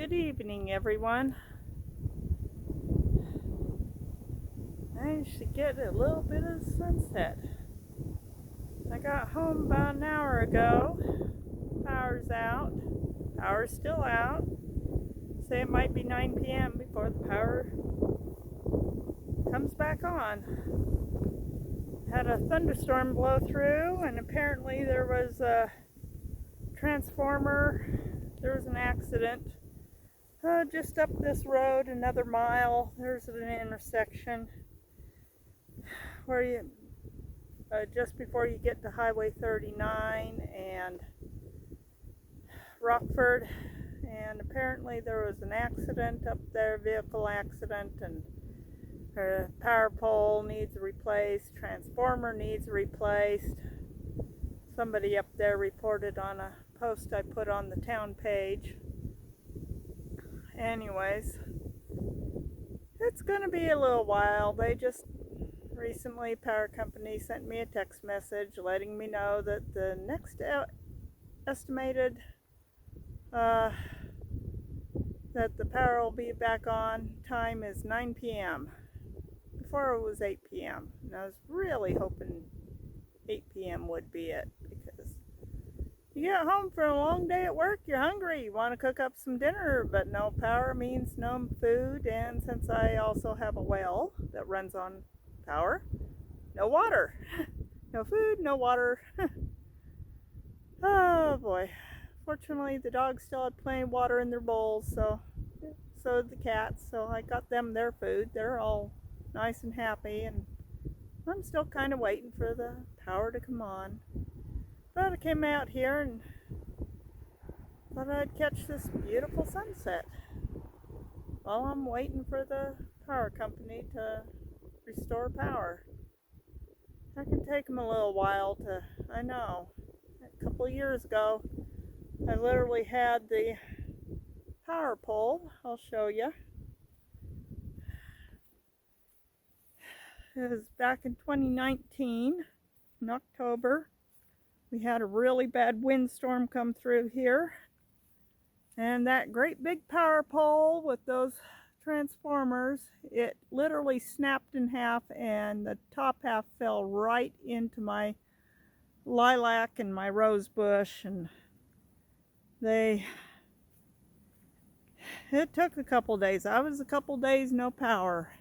Good evening, everyone. Managed to get a little bit of sunset. I got home about an hour ago. Power's out. Power's still out. Say it might be 9 p.m. before the power comes back on. Had a thunderstorm blow through, and apparently there was a transformer. There was an accident. Just up this road, another mile, there's an intersection where you, just before you get to Highway 39 and Rockford, and apparently there was an accident up there, vehicle accident, and a power pole needs replaced, transformer needs replaced. Somebody up there reported on a post I put on the town page. Anyways, it's gonna be a little while. They just recently, power company sent me a text message letting me know that the next estimated that the power will be back on time is 9 p.m. Before it was 8 p.m. and I was really hoping 8 p.m. would be it, because you get home from a long day at work, you're hungry, you want to cook up some dinner, but no power means no food, and since I also have a well that runs on power, no water. No food, no water. Oh boy. Fortunately, the dogs still had plenty of water in their bowls, so did the cats, so I got them their food. They're all nice and happy, and I'm still kind of waiting for the power to come on. But I came out here and thought I'd catch this beautiful sunset while I'm waiting for the power company to restore power. That can take them a little while to, I know. A couple years ago, I literally had the power pole. I'll show you. It was back in 2019, in October. We had a really bad windstorm come through here, and that great big power pole with those transformers, it literally snapped in half, and the top half fell right into my lilac and my rose bush, and it took a couple days. I was a couple days no power.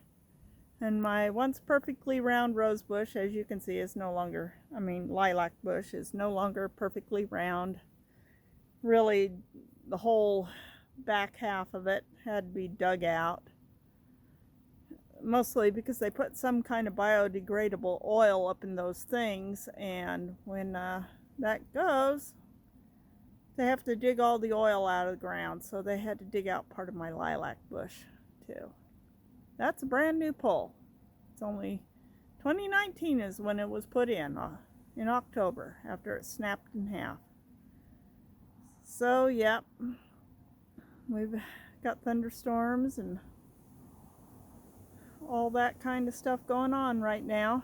And my once perfectly round rose bush, as you can see, is no longer, lilac bush is no longer perfectly round. Really, the whole back half of it had to be dug out. Mostly because they put some kind of biodegradable oil up in those things, and when that goes, they have to dig all the oil out of the ground, so they had to dig out part of my lilac bush too. That's a brand new pole. It's only 2019 is when it was put in October, after it snapped in half. So yep, we've got thunderstorms and all that kind of stuff going on right now.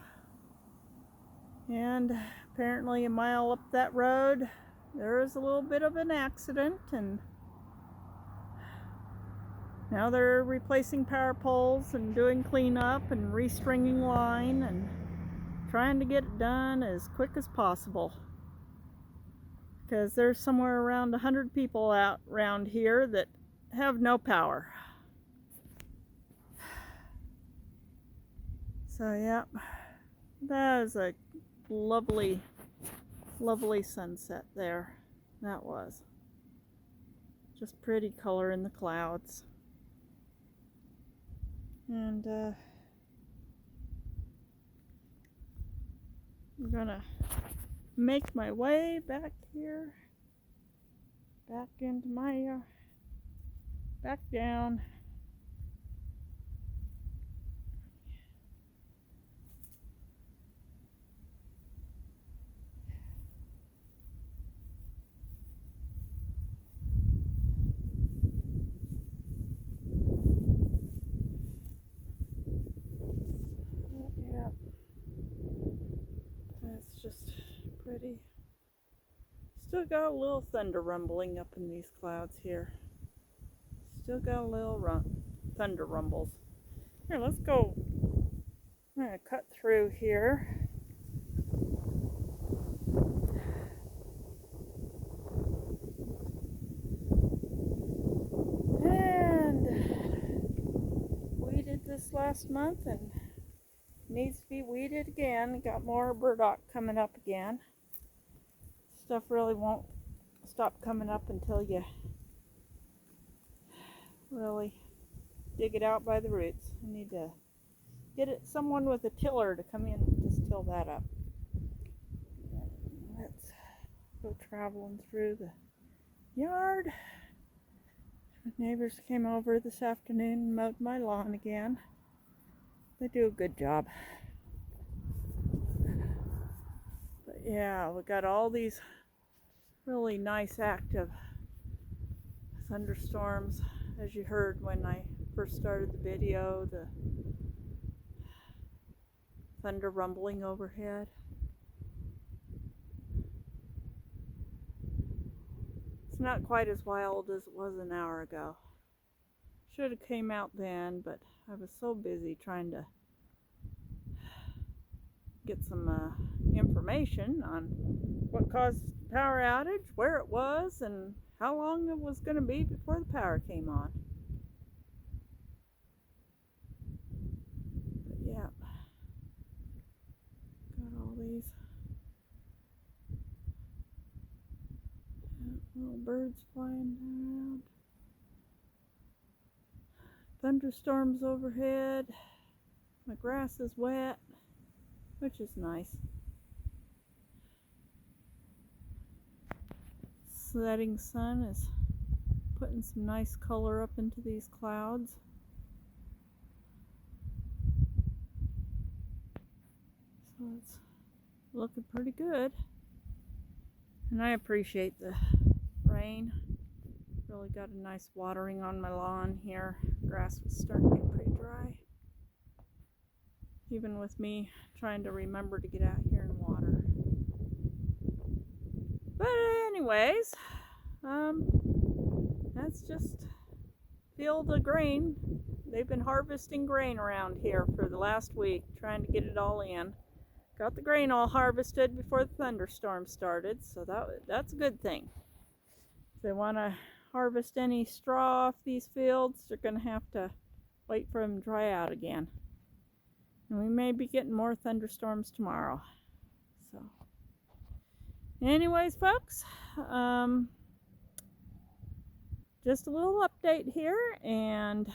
And apparently a mile up that road, there is a little bit of an accident, and now they're replacing power poles and doing cleanup and restringing line and trying to get it done as quick as possible, because there's somewhere around 100 people out around here that have no power. So yep, that is a lovely, lovely sunset there. That was just pretty color in the clouds. And I'm gonna make my way back here, back into my back down. Yeah, that's just pretty. Still got a little thunder rumbling up in these clouds here. still got a little thunder rumbles. Here, let's go. I'm going to cut through here. And weeded this last month and needs to be weeded again. Got more burdock coming up again. Stuff really won't stop coming up until you really dig it out by the roots. I need to get someone with a tiller to come in and just till that up. Let's go traveling through the yard. Neighbors came over this afternoon and mowed my lawn again. They do a good job. But yeah, we got all these really nice active thunderstorms. As you heard when I first started the video, the thunder rumbling overhead. It's not quite as wild as it was an hour ago. Should have came out then, but I was so busy trying to get some information on what caused the power outage, where it was, and how long it was going to be before the power came on. But yeah, got all these little birds flying around. Thunderstorms overhead. My grass is wet, which is nice. Setting sun is putting some nice color up into these clouds. So it's looking pretty good. And I appreciate the rain. Really got a nice watering on my lawn here. Grass was starting to get pretty dry. Even with me trying to remember to get out here and water. But anyways, that's just field of grain. They've been harvesting grain around here for the last week, trying to get it all in. Got the grain all harvested before the thunderstorm started, so that's a good thing. If they want to harvest any straw off these fields, they're going to have to wait for them to dry out again. And we may be getting more thunderstorms tomorrow. So anyways, folks, just a little update here, and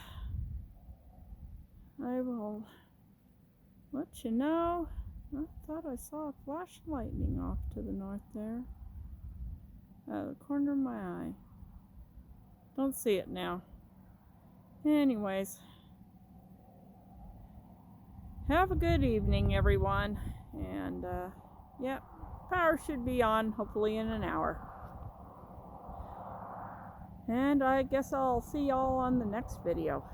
I will let you know. I thought I saw a flash of lightning off to the north there. Out of the corner of my eye. Don't see it now. Anyways, have a good evening, everyone. And, yeah, power should be on hopefully in an hour. And I guess I'll see y'all on the next video.